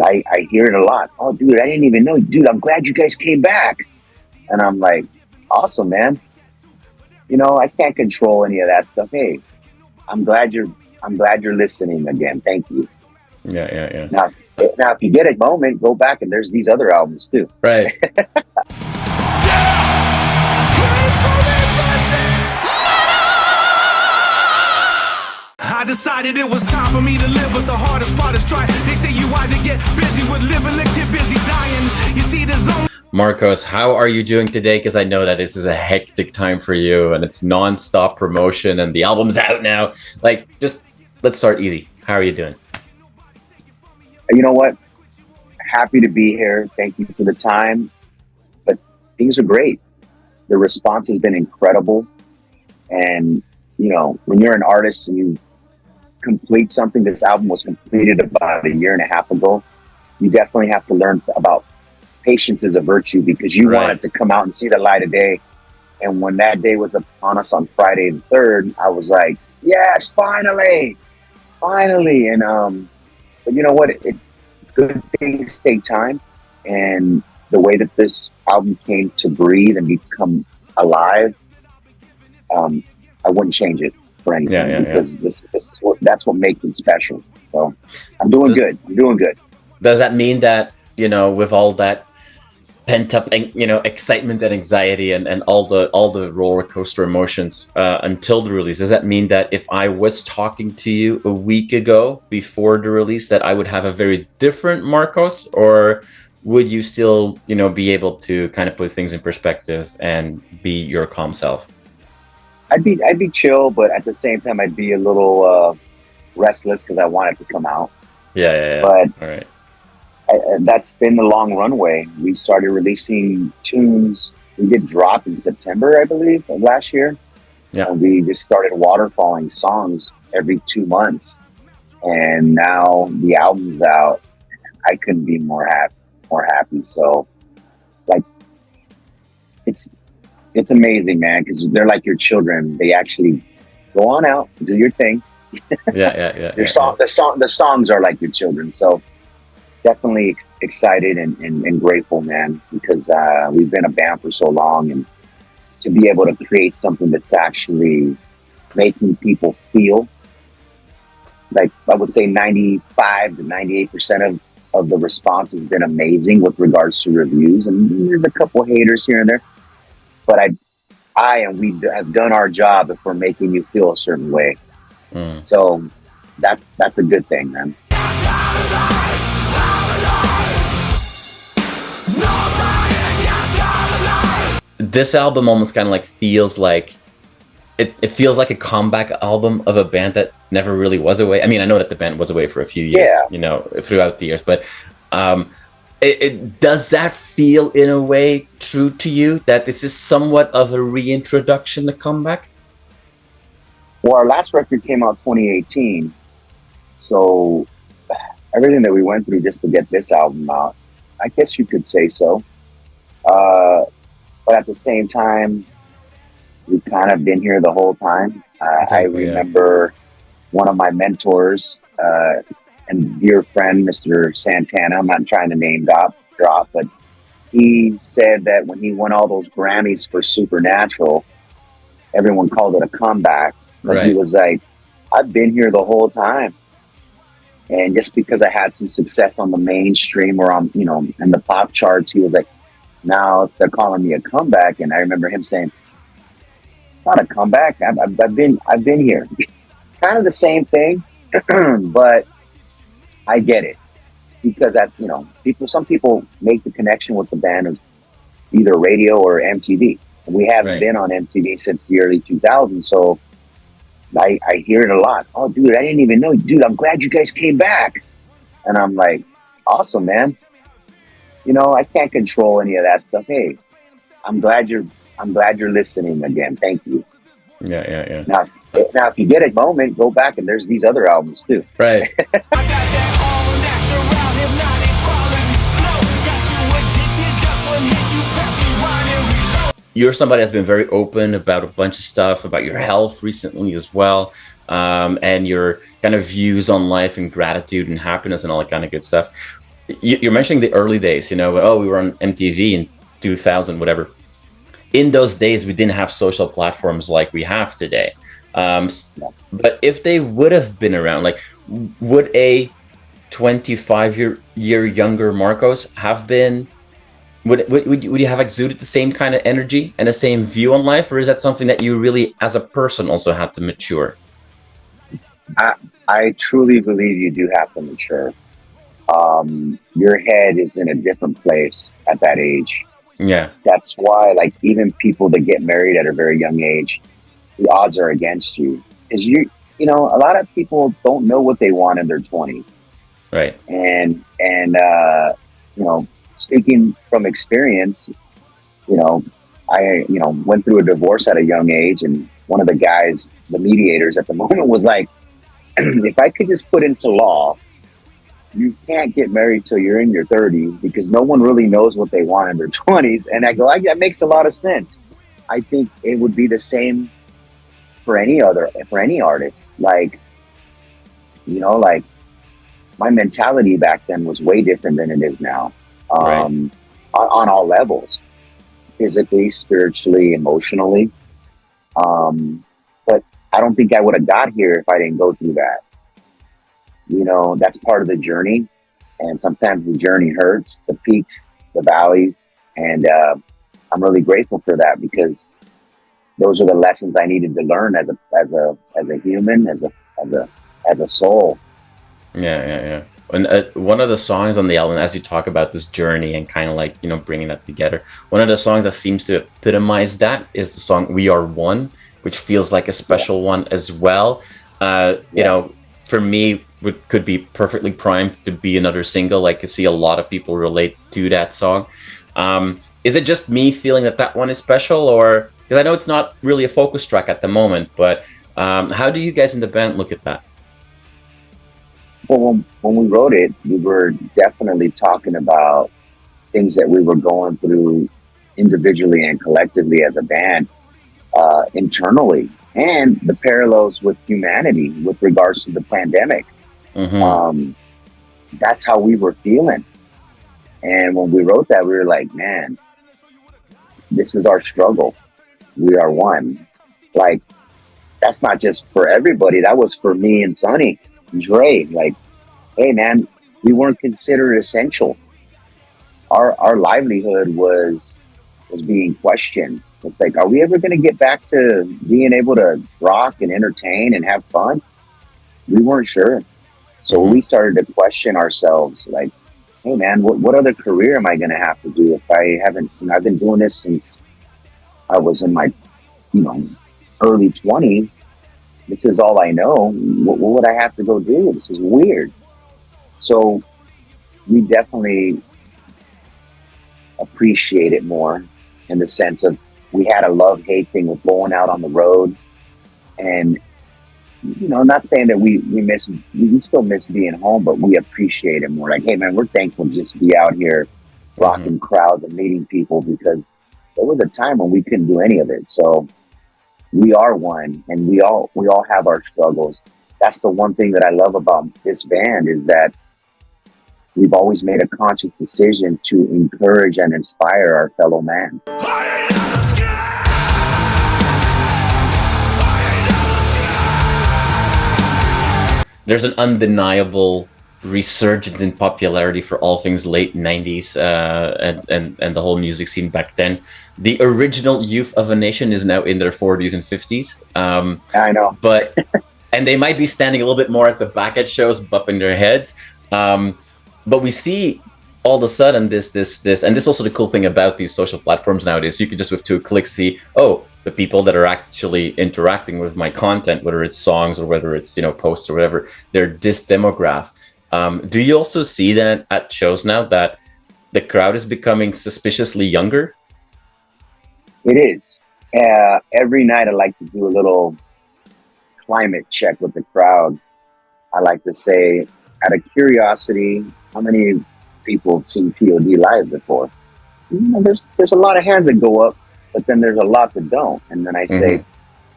I hear it a lot. Oh, dude, I didn't even know. Dude, I'm glad you guys came back. And I'm like, awesome, man. I can't control any of that stuff. Hey, I'm glad you're listening again. Thank you. Yeah. Now, if you get a moment, go back and there's these other albums too. Right. I decided it was time for me to live, but the hardest part is trying. They say you either get busy with living, or get busy dying. You see, there's only... Marcos, how are you doing today? Because I know that this is a hectic time for you and it's non-stop promotion and the album's out now. Just let's start easy. How are you doing? You know what? Happy to be here. Thank you for the time. But things are great. The response has been incredible. And, when you're an artist and you complete something, this album was completed about a year and a half ago, you definitely have to learn about patience is a virtue, because you want it to come out and see the light of day. And when that day was upon us on Friday the 3rd, I was like, yes, finally. And, but you know what? Good things take time. And the way that this album came to breathe and become alive, I wouldn't change it for anything, because this is that's what makes it special. So I'm doing good. Does that mean that, with all that pent up, excitement and anxiety and all the roller coaster emotions until the release, does that mean that if I was talking to you a week ago before the release, that I would have a very different Marcos, or would you still, be able to kind of put things in perspective and be your calm self? I'd be chill, but at the same time, I'd be a little restless because I want it to come out. Yeah. But all right. That's been the long runway. We started releasing tunes. We did drop in September, I believe, of last year. Yeah. And we just started waterfalling songs every 2 months. And now the album's out. I couldn't be more happy. So, it's amazing, man, because they're like your children. They actually go on out, do your thing. Yeah. The songs are like your children. So definitely excited and grateful, man, because we've been a band for so long, and to be able to create something that's actually making people feel like, I would say 95 to 98% of the response has been amazing with regards to reviews. And there's a couple haters here and there, but I and we have done our job if we're making you feel a certain way. So that's a good thing, man. This album almost kind of feels like it feels like a comeback album of a band that never really was away. I mean, I know that the band was away for a few years, throughout the years, but it does that feel in a way true to you, that this is somewhat of a reintroduction, a comeback? Well, our last record came out 2018, so everything that we went through just to get this album out, I guess you could say so. But at the same time, we've kind of been here the whole time. I remember one of my mentors and dear friend, Mr. Santana, I'm not trying to name drop, but he said that when he won all those Grammys for Supernatural, everyone called it a comeback. But he was like, I've been here the whole time. And just because I had some success on the mainstream or on, in the pop charts, he was like, now they're calling me a comeback. And I remember him saying, it's not a comeback. I've been here. Kind of the same thing, but I get it, because some people make the connection with the band of either radio or MTV. And we haven't been on MTV since the early 2000s, so I hear it a lot. Oh, dude, I didn't even know. Dude, I'm glad you guys came back. And I'm like, awesome, man. I can't control any of that stuff. Hey, I'm glad you're listening again. Thank you. Yeah. Now, if you get a moment, go back and there's these other albums too. Right. You're somebody that's been very open about a bunch of stuff, about your health recently as well, and your kind of views on life and gratitude and happiness and all that kind of good stuff. you're mentioning the early days, you know, oh, we were on MTV in 2000, whatever. In those days, we didn't have social platforms like we have today. But if they would have been around, like, would a 25-year younger Marcos have been? Would you have exuded the same kind of energy and the same view on life, or is that something that you really, as a person, also had to mature? I truly believe you do have to mature. Your head is in a different place at that age. Yeah. That's why, like, even people that get married at a very young age, the odds are against you. Because you know, a lot of people don't know what they want in their 20s. Right. And you know, speaking from experience, you know, I went through a divorce at a young age, and one of the guys, the mediators at the moment, was like, if I could just put into law, you can't get married till you're in your 30s because no one really knows what they want in their 20s. And I go, that makes a lot of sense. I think it would be the same for any artist. Like, you know, like, my mentality back then was way different than it is now. Right. On all levels, physically, spiritually, emotionally. But I don't think I would have got here if I didn't go through that. You know, that's part of the journey. And sometimes the journey hurts, the peaks, the valleys. And I'm really grateful for that, because those are the lessons I needed to learn as a human, as a soul. Yeah. And one of the songs on the album, as you talk about this journey and kind of like, you know, bringing that together, one of the songs that seems to epitomize that is the song "We Are One," which feels like a special one as well. You know, for me, could be perfectly primed to be another single. Like, I see a lot of people relate to that song. Is it just me feeling that one is special, or because I know it's not really a focus track at the moment, but how do you guys in the band look at that? Well, when we wrote it, we were definitely talking about things that we were going through individually and collectively as a band, internally, and the parallels with humanity with regards to the pandemic. That's how we were feeling. And when we wrote that, we were like, man, this is our struggle. We are one. Like, that's not just for everybody. That was for me and Sonny, Dre. Like, hey man, we weren't considered essential. Our livelihood was being questioned. It's like, are we ever going to get back to being able to rock and entertain and have fun? We weren't sure. So we started to question ourselves, like, hey man, what other career am I going to have to do if I haven't, you know, I've been doing this since I was in my, you know, early 20s. This is all I know. What would I have to go do? This is weird. So we definitely appreciate it more, in the sense of, we had a love-hate thing with going out on the road. And, you know, not saying that we still miss being home, but we appreciate it more. Like, hey man, we're thankful to just be out here rocking crowds and meeting people, because there was a time when we couldn't do any of it. So we are one, and we all have our struggles. That's the one thing that I love about this band, is that we've always made a conscious decision to encourage and inspire our fellow man. There's an undeniable resurgence in popularity for all things late 90s and the whole music scene back then. The original Youth of a Nation is now in their 40s and 50s. I know. But and they might be standing a little bit more at the back at shows, bumping their heads. But we see all of a sudden this, and this is also the cool thing about these social platforms nowadays. You can just with 2 clicks see, oh, the people that are actually interacting with my content, whether it's songs or whether it's, you know, posts or whatever, they're this demographic. Do you also see that at shows now, that the crowd is becoming suspiciously younger? It is. Every night I like to do a little climate check with the crowd. I like to say, out of curiosity, how many people have seen P.O.D live before? You know, there's a lot of hands that go up, but then there's a lot that don't. And then I say,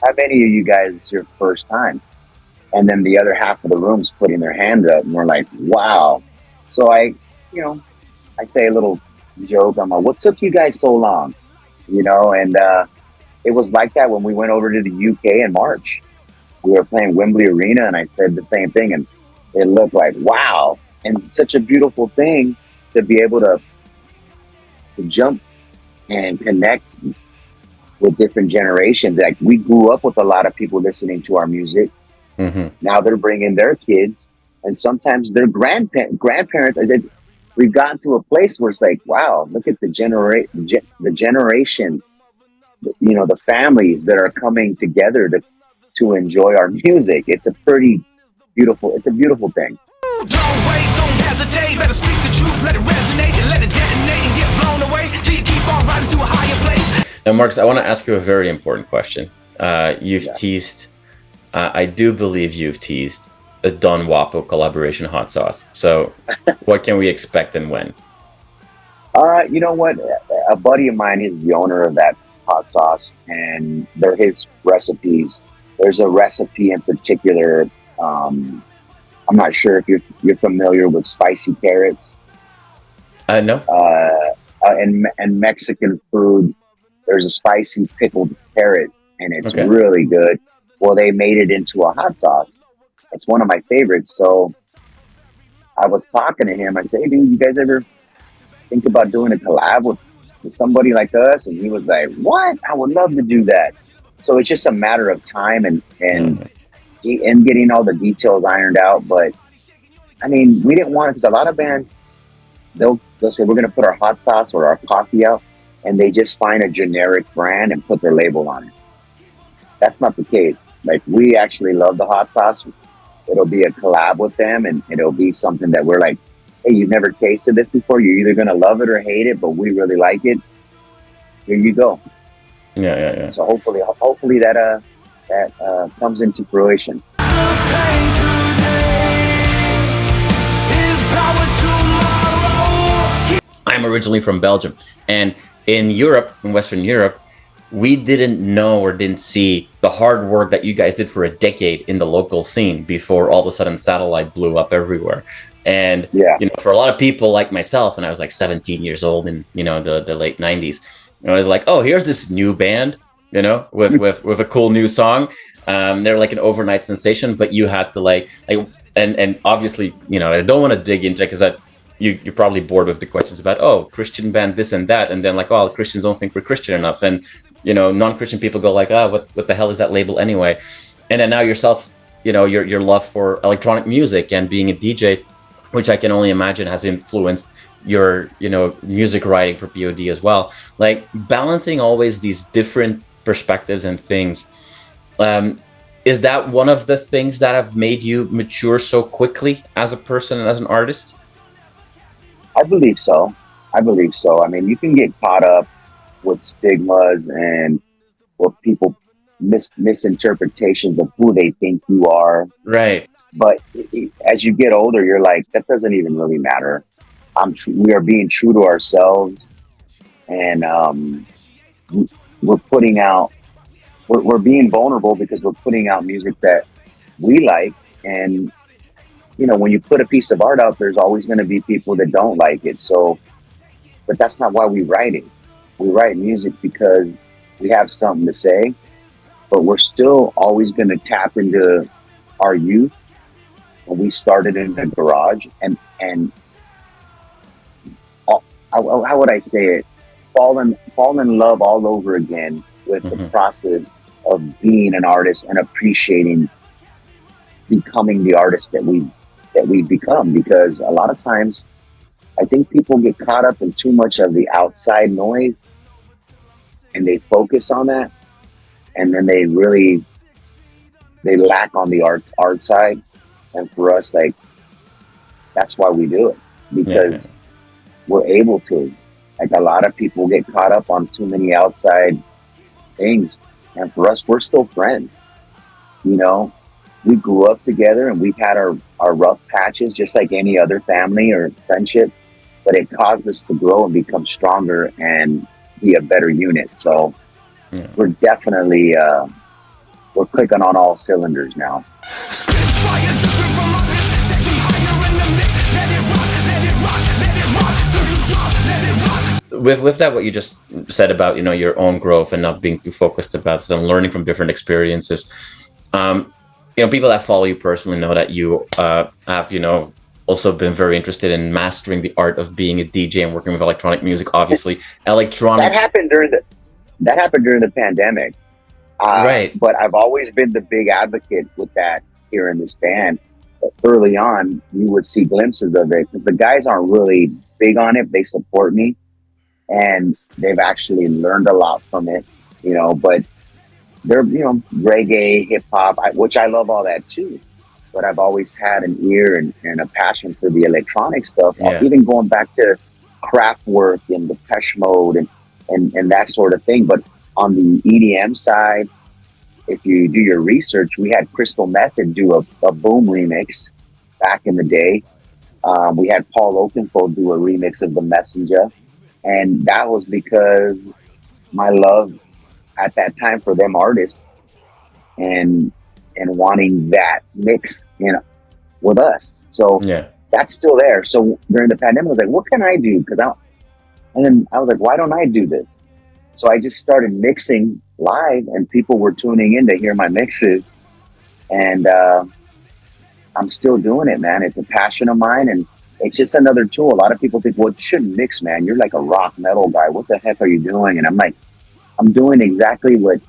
how many of you guys is your first time? And then the other half of the room's putting their hand up, and we're like, wow. So I you know, I say a little joke. I'm like, what took you guys so long? And it was like that when we went over to the UK in March. We were playing Wembley Arena, and I said the same thing, and it looked like, wow. And such a beautiful thing to be able to jump and connect with different generations. Like, we grew up with a lot of people listening to our music. Mm-hmm. Now they're bringing their kids, and sometimes their grandparents. We've gotten to a place where it's like, wow, look at the generations, the families that are coming together to enjoy our music. It's a beautiful thing. Don't wait, don't hesitate, better speak the truth, let it resonate and let it detonate and get blown away till you keep on rising to a higher place. Now, Marcos, I want to ask you a very important question. You've teased, I do believe you've teased a Don Wapo collaboration hot sauce. So what can we expect and when? You know what? A buddy of mine is the owner of that hot sauce, and they're his recipes. There's a recipe in particular. I'm not sure if you're familiar with spicy carrots. No. And Mexican food, there's a spicy pickled carrot, and it's really good. Well, they made it into a hot sauce. It's one of my favorites. So I was talking to him. I said, hey, dude, you guys ever think about doing a collab with somebody like us? And he was like, what? I would love to do that. So it's just a matter of time and getting all the details ironed out. But I mean, we didn't want it, because a lot of bands, they'll say, we're going to put our hot sauce or our coffee out, and they just find a generic brand and put their label on it. That's not the case. Like, we actually love the hot sauce. It'll be a collab with them, and it'll be something that we're like, hey, you've never tasted this before. You're either going to love it or hate it, but we really like it. Here you go. Yeah. So hopefully that comes into fruition. I'm originally from Belgium, and in Europe, in Western Europe, we didn't know or didn't see the hard work that you guys did for a decade in the local scene before all of a sudden satellite blew up everywhere. And for a lot of people like myself, and I was like 17 years old in the late 90s, I was like, oh, here's this new band, with a cool new song. They're like an overnight sensation, but you had to and obviously, I don't want to dig into it, because you're probably bored with the questions about, oh, Christian band, this and that, and then like, oh, Christians don't think we're Christian enough, and non-Christian people go like, oh, what the hell is that label anyway? And then now yourself, your love for electronic music and being a DJ, which I can only imagine has influenced your music writing for P.O.D. as well. Like, balancing always these different perspectives and things, is that one of the things that have made you mature so quickly as a person and as an artist? I believe so. I mean, you can get caught up with stigmas and what people misinterpretations of who they think you are. Right. But as you get older, you're like, that doesn't even really matter. We are being true to ourselves, and we're putting out. We're being vulnerable because we're putting out music that we like. And when you put a piece of art out, there's always going to be people that don't like it. So, but that's not why we write it. We write music because we have something to say, but we're still always going to tap into our youth. When we started in the garage, and how would I say it? Fall in love all over again with the process of being an artist and appreciating becoming the artist that we become. Because a lot of times, I think people get caught up in too much of the outside noise, and they focus on that, and then they lack on the art side. And for us, like, that's why we do it, because we're able to. Like, a lot of people get caught up on too many outside things, and for us, we're still friends. We grew up together, and we've had our rough patches, just like any other family or friendship, but it caused us to grow and become stronger and be a better unit. So we're definitely we're clicking on all cylinders now. Fire dripping from my lips, take me higher in the mix. Let it rock, let it rock, let it with that, what you just said about, you know, your own growth and not being too focused about it and learning from different experiences. You know, people that follow you personally know that you have, you know, also been very interested in mastering the art of being a DJ and working with electronic music. Obviously, electronic. That happened during the pandemic. Right. But I've always been the big advocate with that here in this band. Early on, you would see glimpses of it because the guys aren't really big on it. They support me, and they've actually learned a lot from it, you know. But they're, you know, reggae, hip hop, which I love all that too. But I've always had an ear and a passion for the electronic stuff. Yeah. Even going back to Kraftwerk and Depeche Mode and that sort of thing. But on the EDM side, if you do your research, we had Crystal Method do a Boom remix back in the day. We had Paul Oakenfold do a remix of The Messenger. And that was because my love at that time for them artists and wanting that mix, you know, with us. So Yeah. that's still there. So during the pandemic, I was like, what can I do? And then I was like, why don't I do this? So I just started mixing live, and people were tuning in to hear my mixes. And I'm still doing it, man. It's a passion of mine, and it's just another tool. A lot of people think, well, you shouldn't mix, man. You're like a rock metal guy. What the heck are you doing? And I'm like, I'm doing exactly what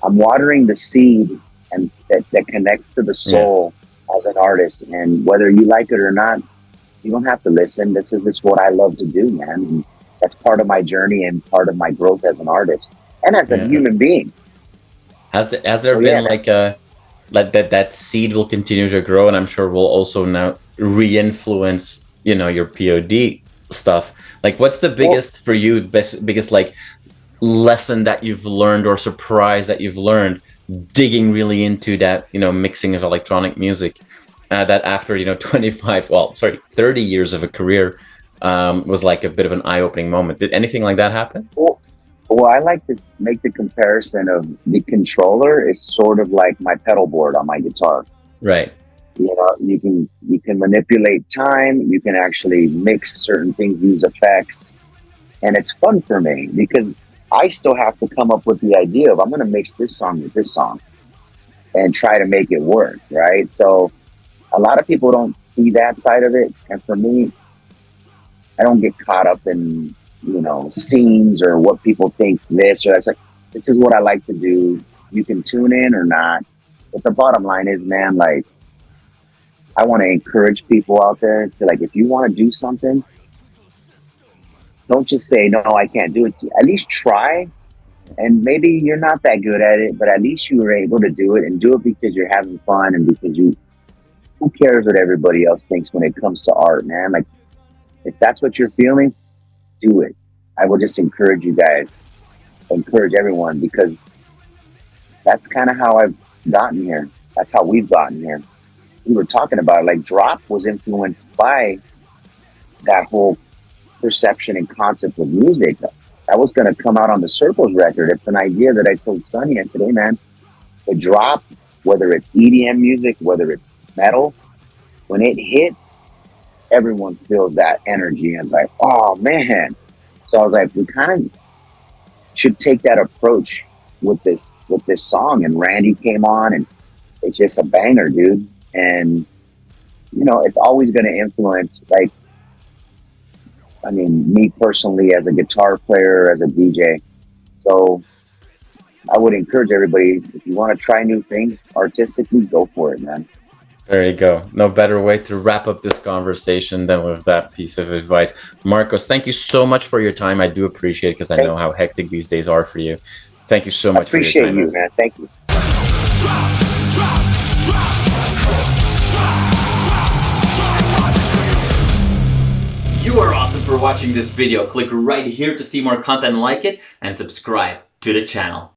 I'm watering the seed and that connects to the soul as an artist. And whether you like it or not, you don't have to listen. This is just what I love to do, man. And that's part of my journey and part of my growth as an artist and as a human being. Has there been like that seed will continue to grow, and I'm sure will also now re-influence, you know, your P.O.D. stuff. Like, what's the biggest for you, biggest like lesson that you've learned or surprise that you've learned digging really into that, you know, mixing of electronic music, that after, you know, 30 years of a career, was like a bit of an eye-opening moment? Did anything like that happen? Well, I like to make the comparison of the controller is sort of like my pedal board on my guitar. Right. You know, you can manipulate time. You can actually mix certain things, use effects, and it's fun for me because I still have to come up with the idea of I'm going to mix this song with this song and try to make it work, right? So a lot of people don't see that side of it, and for me, I don't get caught up in, you know, scenes or what people think this or that's. Like, this is what I like to do. You can tune in or not. But the bottom line is, man, like, I want to encourage people out there to, like, if you want to do something, don't just say, no, I can't do it. At least try. And maybe you're not that good at it, but at least you were able to do it, and do it because you're having fun and because who cares what everybody else thinks when it comes to art, man? Like, if that's what you're feeling, do it. I will just encourage you guys, encourage everyone, because that's kind of how I've gotten here. That's how we've gotten here. We were talking about it, like Drop was influenced by that whole perception and concept of music. That was going to come out on the Circles record. It's an idea that I told Sonny. I said, hey, man, the Drop, whether it's EDM music, whether it's metal, when it hits, everyone feels that energy, and it's like, oh man. So I was like, we kind of should take that approach with this song. And Randy came on, and it's just a banger, dude. And you know, it's always going to influence, like, I mean, me personally as a guitar player, as a DJ. So I would encourage everybody, if you want to try new things artistically, go for it, man. There you go. No better way to wrap up this conversation than with that piece of advice. Marcos, thank you so much for your time. I do appreciate it because I know how hectic these days are for you. Thank you so much for your time. I appreciate you, man. Thank you. You are awesome for watching this video. Click right here to see more content like it and subscribe to the channel.